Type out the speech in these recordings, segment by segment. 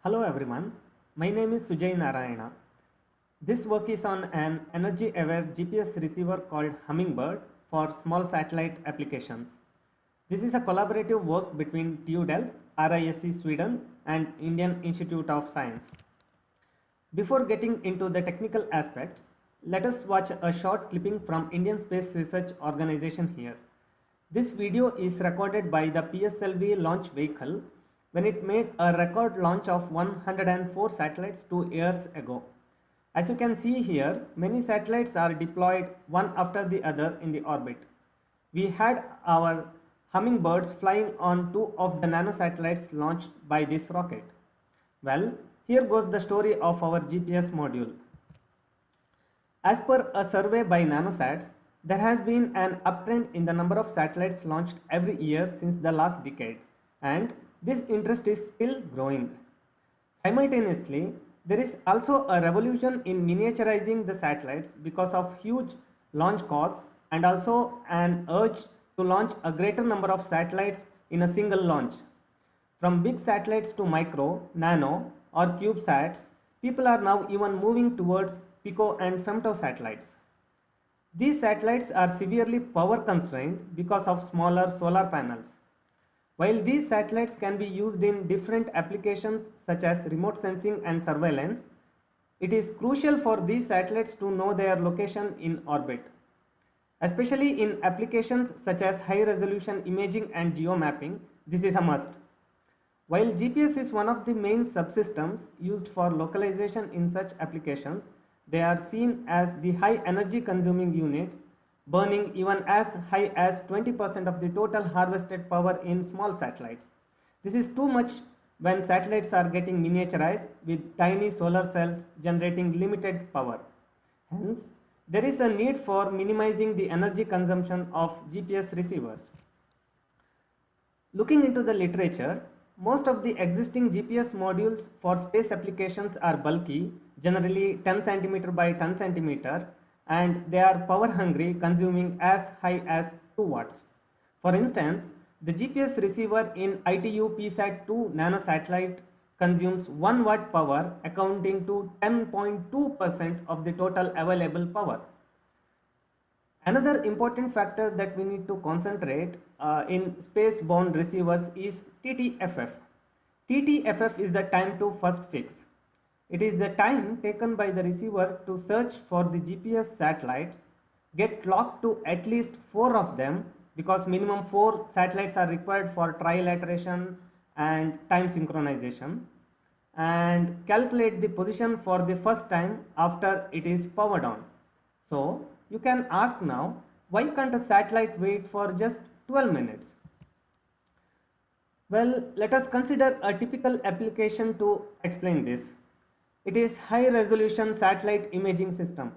Hello everyone, my name is Sujay Narayana. This work is on an energy aware GPS receiver called Hummingbird for small satellite applications. This is a collaborative work between TU Delft, RISC Sweden and Indian Institute of Science. Before getting into the technical aspects, let us watch a short clipping from Indian Space Research Organization here. This video is recorded by the PSLV launch vehicle when it made a record launch of 104 satellites 2 years ago. As you can see here, many satellites are deployed one after the other in the orbit. We had our hummingbirds flying on two of the nanosatellites launched by this rocket. Well, here goes the story of our GPS module. As per a survey by Nanosats, there has been an uptrend in the number of satellites launched every year since the last decade, and this interest is still growing. Simultaneously, there is also a revolution in miniaturizing the satellites because of huge launch costs and also an urge to launch a greater number of satellites in a single launch. From big satellites to micro, nano, or CubeSats, people are now even moving towards pico and femto satellites. These satellites are severely power constrained because of smaller solar panels. While these satellites can be used in different applications such as remote sensing and surveillance, it is crucial for these satellites to know their location in orbit. Especially in applications such as high resolution imaging and geomapping, this is a must. While GPS is one of the main subsystems used for localization in such applications, they are seen as the high energy consuming units, burning even as high as 20% of the total harvested power in small satellites. This is too much when satellites are getting miniaturized with tiny solar cells generating limited power. Hence, there is a need for minimizing the energy consumption of GPS receivers. Looking into the literature, most of the existing GPS modules for space applications are bulky, generally 10 cm by 10 cm, and they are power hungry, consuming as high as 2 watts. For instance, the GPS receiver in ITU PSAT-2 nanosatellite consumes 1 watt power, accounting to 10.2% of the total available power. Another important factor that we need to concentrate in space-bound receivers is TTFF. TTFF is the time to first fix. It is the time taken by the receiver to search for the GPS satellites, get locked to at least 4 of them because minimum 4 satellites are required for trilateration and time synchronization, and calculate the position for the first time after it is powered on. So, you can ask now, why can't a satellite wait for just 12 minutes? Well, let us consider a typical application to explain this. It is high resolution satellite imaging system.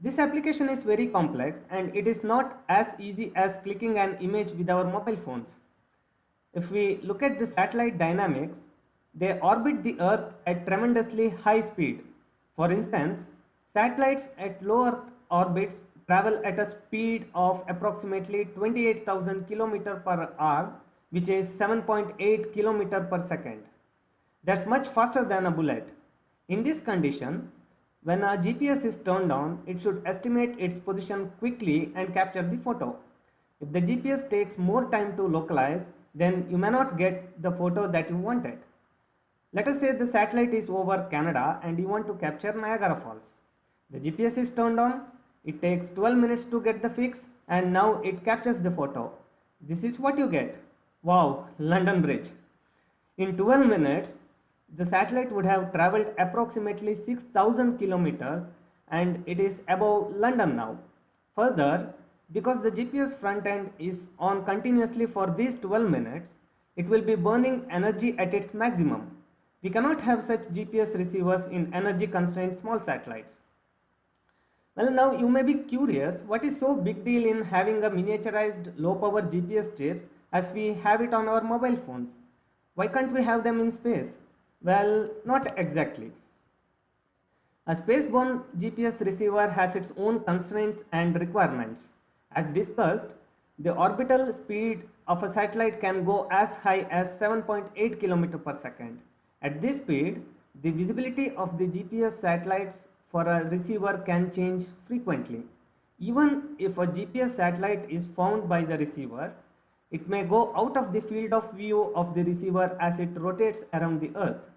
This application is very complex and it is not as easy as clicking an image with our mobile phones. If we look at the satellite dynamics, they orbit the Earth at tremendously high speed. For instance, satellites at low Earth orbits travel at a speed of approximately 28,000 km per hour, which is 7.8 km per second. That's much faster than a bullet. In this condition, when a GPS is turned on, it should estimate its position quickly and capture the photo. If the GPS takes more time to localize, then you may not get the photo that you wanted. Let us say the satellite is over Canada and you want to capture Niagara Falls. The GPS is turned on, it takes 12 minutes to get the fix, and now it captures the photo. This is what you get. Wow, London Bridge. In 12 minutes, the satellite would have traveled approximately 6,000 kilometers and it is above London now. Further, because the GPS front end is on continuously for these 12 minutes, it will be burning energy at its maximum. We cannot have such GPS receivers in energy constrained small satellites. Well, now you may be curious, what is so big deal in having a miniaturized low power GPS chips as we have it on our mobile phones? Why can't we have them in space? Well, not exactly. A space-bound GPS receiver has its own constraints and requirements. As discussed, the orbital speed of a satellite can go as high as 7.8 km per second. At this speed, the visibility of the GPS satellites for a receiver can change frequently. Even if a GPS satellite is found by the receiver, it may go out of the field of view of the receiver as it rotates around the Earth.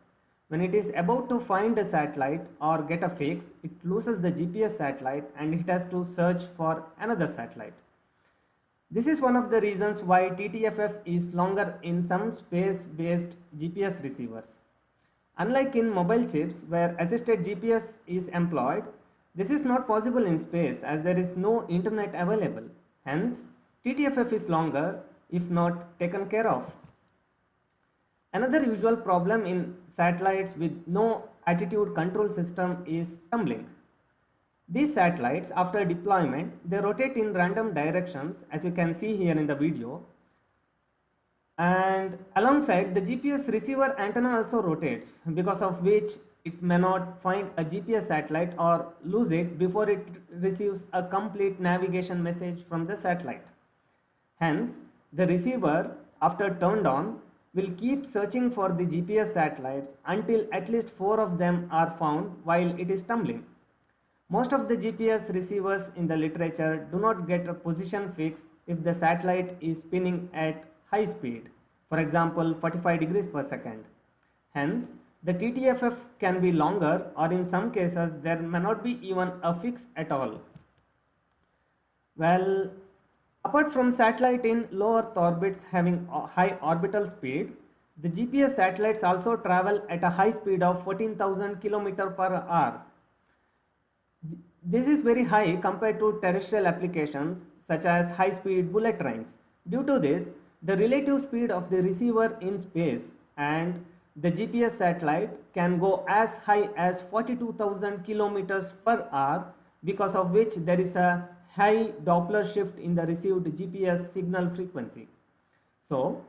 When it is about to find a satellite or get a fix, it loses the GPS satellite and it has to search for another satellite. This is one of the reasons why TTFF is longer in some space-based GPS receivers. Unlike in mobile chips where assisted GPS is employed, this is not possible in space as there is no internet available. Hence, TTFF is longer if not taken care of. Another usual problem in satellites with no attitude control system is tumbling. These satellites, after deployment, they rotate in random directions as you can see here in the video. And alongside, the GPS receiver antenna also rotates, because of which it may not find a GPS satellite or lose it before it receives a complete navigation message from the satellite. Hence, the receiver, after turned on, will keep searching for the GPS satellites until at least 4 of them are found while it is tumbling. Most of the GPS receivers in the literature do not get a position fix if the satellite is spinning at high speed, for example 45 degrees per second. Hence, the TTFF can be longer, or in some cases there may not be even a fix at all. Well, apart from satellite in low Earth orbits having a high orbital speed, the GPS satellites also travel at a high speed of 14,000 km per hour. This is very high compared to terrestrial applications such as high-speed bullet trains. Due to this, the relative speed of the receiver in space and the GPS satellite can go as high as 42,000 km per hour, because of which there is a high Doppler shift in the received GPS signal frequency. So,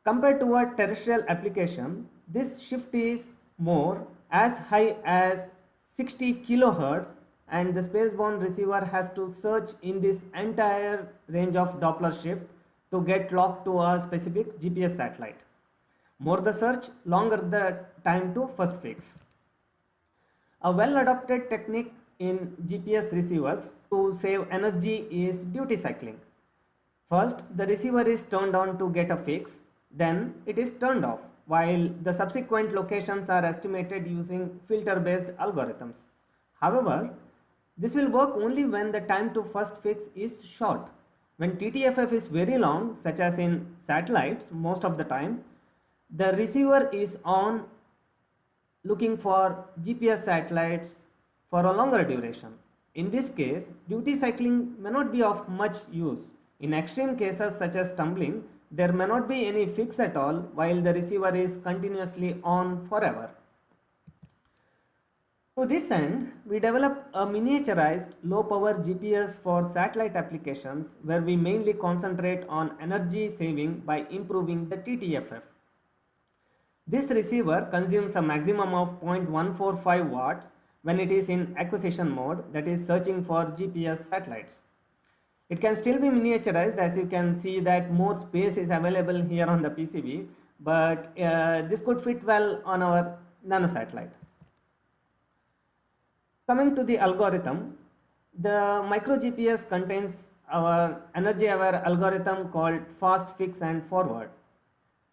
compared to a terrestrial application, this shift is more, as high as 60 kHz, and the spaceborne receiver has to search in this entire range of Doppler shift to get locked to a specific GPS satellite. More the search, longer the time to first fix. A well adopted technique in GPS receivers to save energy is duty cycling. First, the receiver is turned on to get a fix, then it is turned off, while the subsequent locations are estimated using filter-based algorithms. However, this will work only when the time to first fix is short. When TTFF is very long, such as in satellites most of the time, the receiver is on looking for GPS satellites for a longer duration. In this case, duty cycling may not be of much use. In extreme cases such as tumbling, there may not be any fix at all while the receiver is continuously on forever. To this end, we developed a miniaturized low-power GPS for satellite applications where we mainly concentrate on energy saving by improving the TTFF. This receiver consumes a maximum of 0.145 watts when it is in acquisition mode, that is searching for GPS satellites. It can still be miniaturized, as you can see that more space is available here on the PCB, but this could fit well on our nanosatellite. Coming to the algorithm, the micro GPS contains our energy aware algorithm called fast fix and forward.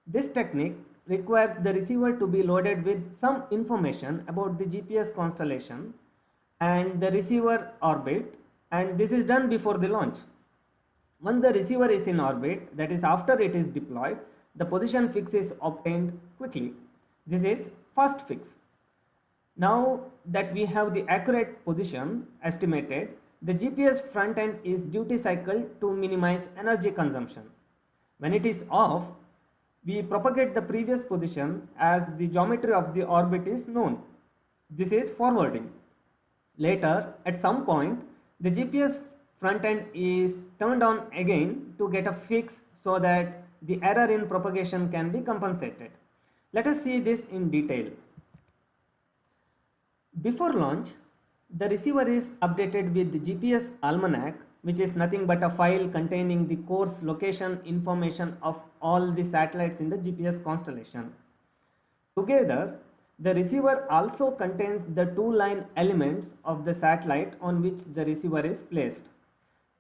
This technique requires the receiver to be loaded with some information about the GPS constellation and the receiver orbit, and this is done before the launch. Once the receiver is in orbit, that is after it is deployed, the position fix is obtained quickly. This is fast fix. Now that we have the accurate position estimated, the GPS front end is duty cycled to minimize energy consumption. When it is off, we propagate the previous position as the geometry of the orbit is known. This is forwarding. Later, at some point, the GPS front end is turned on again to get a fix so that the error in propagation can be compensated. Let us see this in detail. Before launch, the receiver is updated with the GPS almanac, which is nothing but a file containing the course location information of all the satellites in the GPS constellation. Together, the receiver also contains the two line elements of the satellite on which the receiver is placed.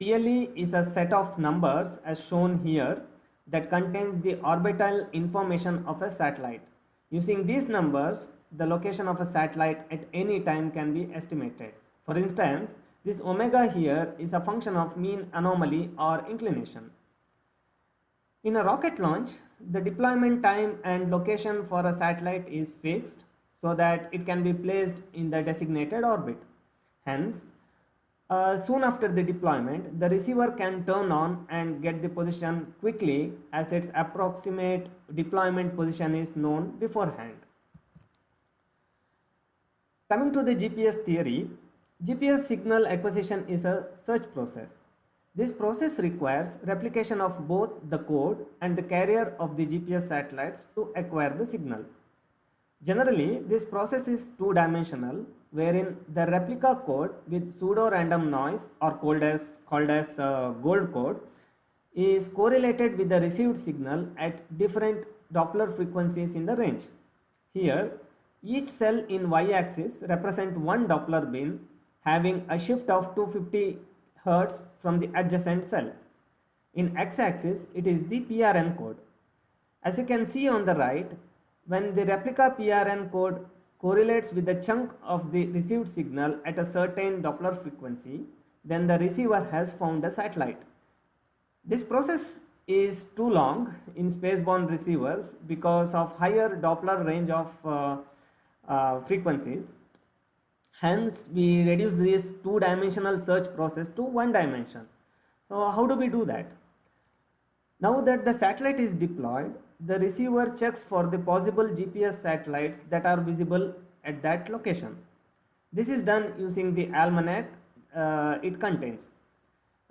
TLE is a set of numbers as shown here that contains the orbital information of a satellite. Using these numbers, the location of a satellite at any time can be estimated. For instance, this omega here is a function of mean anomaly or inclination. In a rocket launch, the deployment time and location for a satellite is fixed so that it can be placed in the designated orbit. Hence, soon after the deployment, the receiver can turn on and get the position quickly as its approximate deployment position is known beforehand. Coming to the GPS theory, GPS signal acquisition is a search process. This process requires replication of both the code and the carrier of the GPS satellites to acquire the signal. Generally, this process is two-dimensional, wherein the replica code with pseudo-random noise or called as gold code is correlated with the received signal at different Doppler frequencies in the range. Here, each cell in y-axis represent one Doppler bin having a shift of 250 Hz from the adjacent cell. In x-axis, it is the PRN code. As you can see on the right, when the replica PRN code correlates with the chunk of the received signal at a certain Doppler frequency, then the receiver has found a satellite. This process is too long in space-bound receivers because of higher Doppler range of frequencies. Hence, we reduce this two-dimensional search process to one dimension. So, how do we do that? Now that the satellite is deployed, the receiver checks for the possible GPS satellites that are visible at that location. This is done using the almanac it contains.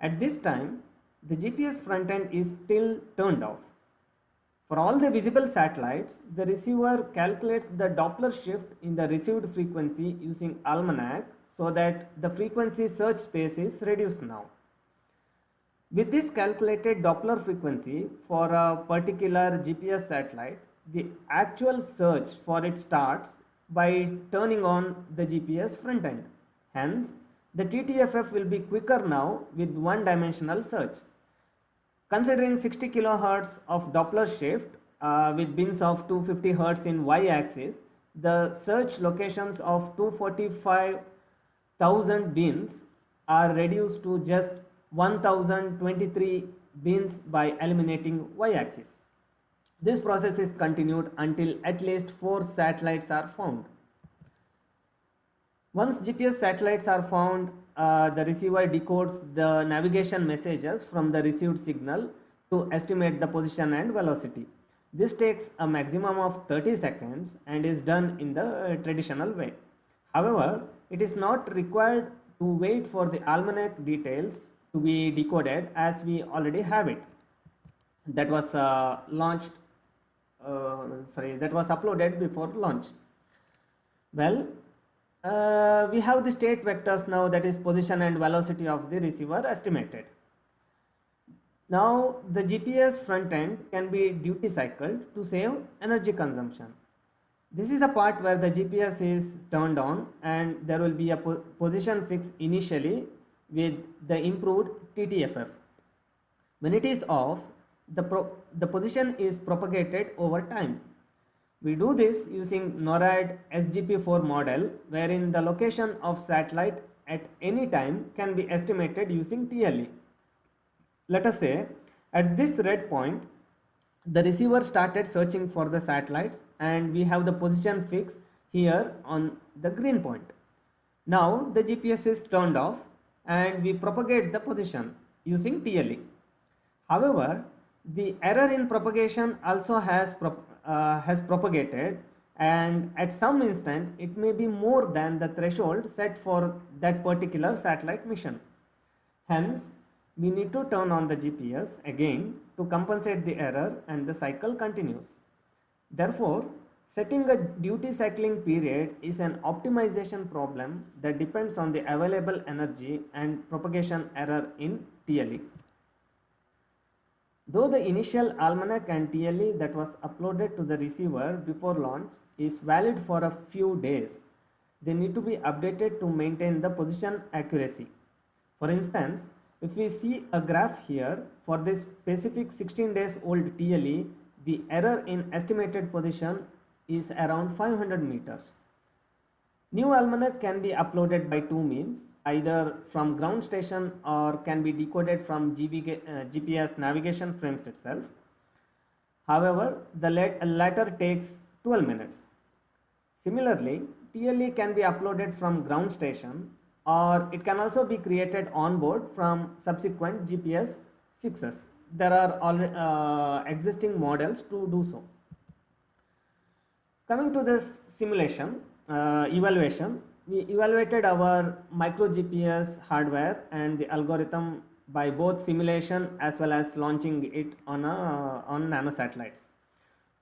At this time, the GPS front end is still turned off. For all the visible satellites, the receiver calculates the Doppler shift in the received frequency using almanac so that the frequency search space is reduced now. With this calculated Doppler frequency for a particular GPS satellite, the actual search for it starts by turning on the GPS front end. Hence, the TTFF will be quicker now with one-dimensional search. Considering 60 kHz of Doppler shift with bins of 250 Hz in y-axis, the search locations of 245,000 bins are reduced to just 1023 bins by eliminating y-axis. This process is continued until at least 4 satellites are found. Once GPS satellites are found, the receiver decodes the navigation messages from the received signal to estimate the position and velocity. This takes a maximum of 30 seconds and is done in the traditional way. However, it is not required to wait for the almanac details to be decoded as we already have it. That was that was uploaded before launch. Well, we have the state vectors now, that is position and velocity of the receiver estimated. Now the GPS front end can be duty cycled to save energy consumption. This is the part where the GPS is turned on and there will be a position fix initially with the improved TTFF. When it is off, the position is propagated over time. We do this using NORAD SGP4 model, wherein the location of satellite at any time can be estimated using TLE. Let us say at this red point, the receiver started searching for the satellites and we have the position fix here on the green point. Now the GPS is turned off and we propagate the position using TLE. However, the error in propagation also has propagated, and at some instant it may be more than the threshold set for that particular satellite mission. Hence, we need to turn on the GPS again to compensate the error and the cycle continues. Therefore, setting a duty cycling period is an optimization problem that depends on the available energy and propagation error in TLE. Though the initial almanac and TLE that was uploaded to the receiver before launch is valid for a few days, they need to be updated to maintain the position accuracy. For instance, if we see a graph here for this specific 16 days old TLE, the error in estimated position is around 500 meters. New almanac can be uploaded by two means, either from ground station or can be decoded from GPS navigation frames itself. However, the latter takes 12 minutes. Similarly, TLE can be uploaded from ground station or it can also be created on board from subsequent GPS fixes. There are existing models to do so. Coming to this simulation evaluation, we evaluated our micro GPS hardware and the algorithm by both simulation as well as launching it on nano satellites.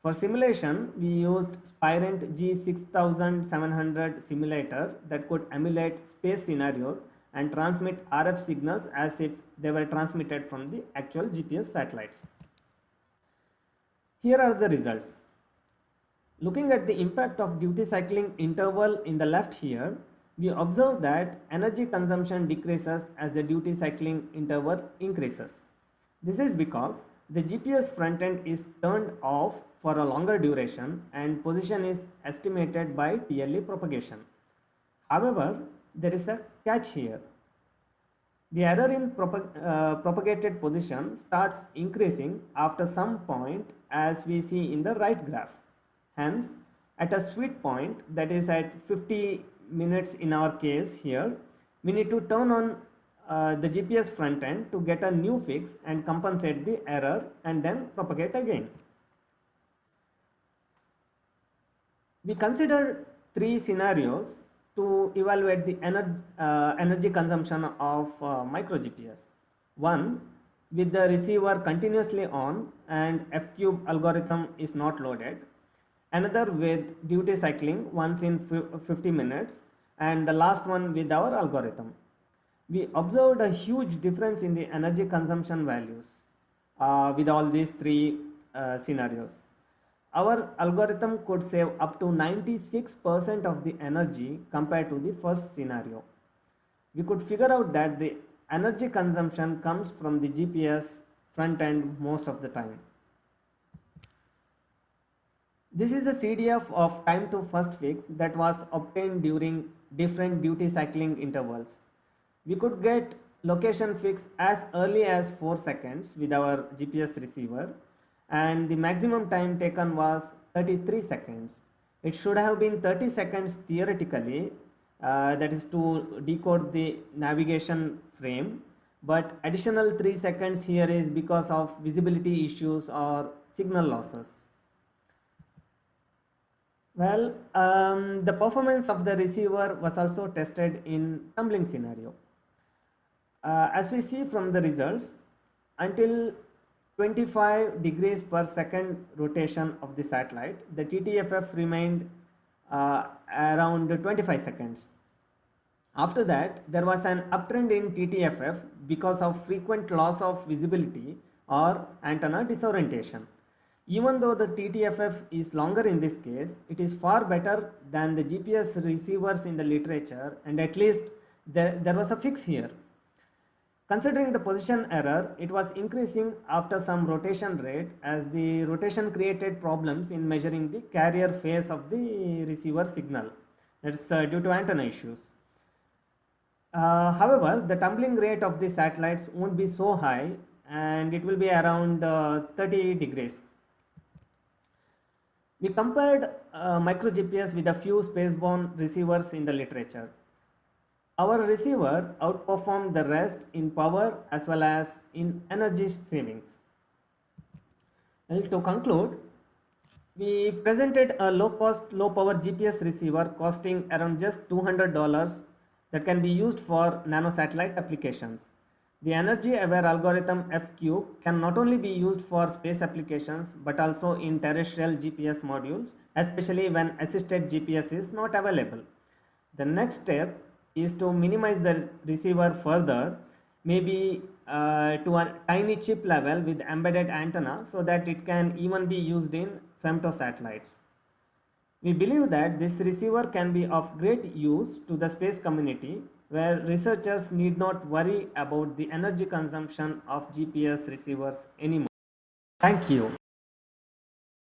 For simulation, we used Spirent G6700 simulator that could emulate space scenarios and transmit RF signals as if they were transmitted from the actual GPS satellites. Here are the results. Looking at the impact of duty cycling interval in the left here, we observe that energy consumption decreases as the duty cycling interval increases. This is because the GPS front end is turned off for a longer duration and position is estimated by TLE propagation. However, there is a catch here. The error in propagated position starts increasing after some point as we see in the right graph. Hence, at a sweet point, that is at 50 minutes in our case here, we need to turn on the GPS front end to get a new fix and compensate the error and then propagate again. We considered three scenarios to evaluate the energy consumption of micro GPS. One, with the receiver continuously on and F-cube algorithm is not loaded. Another with duty cycling once in 50 minutes, and the last one with our algorithm. We observed a huge difference in the energy consumption values with all these three scenarios. Our algorithm could save up to 96% of the energy compared to the first scenario. We could figure out that the energy consumption comes from the GPS front end most of the time. This is the CDF of time to first fix that was obtained during different duty cycling intervals. We could get location fix as early as 4 seconds with our GPS receiver, and the maximum time taken was 33 seconds. It should have been 30 seconds theoretically, that is to decode the navigation frame, but additional 3 seconds here is because of visibility issues or signal losses. Well, the performance of the receiver was also tested in tumbling scenario. As we see from the results, until 25 degrees per second rotation of the satellite, the TTFF remained around 25 seconds. After that, there was an uptrend in TTFF because of frequent loss of visibility or antenna disorientation. Even though the TTFF is longer in this case, it is far better than the GPS receivers in the literature, and at least there was a fix here. Considering the position error, it was increasing after some rotation rate as the rotation created problems in measuring the carrier phase of the receiver signal. That's due to antenna issues. However, the tumbling rate of the satellites won't be so high and it will be around 30 degrees. We compared micro GPS with a few spaceborne receivers in the literature. Our receiver outperformed the rest in power as well as in energy savings. Well, to conclude, we presented a low-cost, low-power GPS receiver costing around just $200 that can be used for nanosatellite applications. The energy-aware algorithm F-cube can not only be used for space applications but also in terrestrial GPS modules, especially when assisted GPS is not available. The next step is to minimize the receiver further maybe to a tiny chip level with embedded antenna, so that it can even be used in femtosatellites. We believe that this receiver can be of great use to the space community, where researchers need not worry about the energy consumption of GPS receivers anymore. Thank you.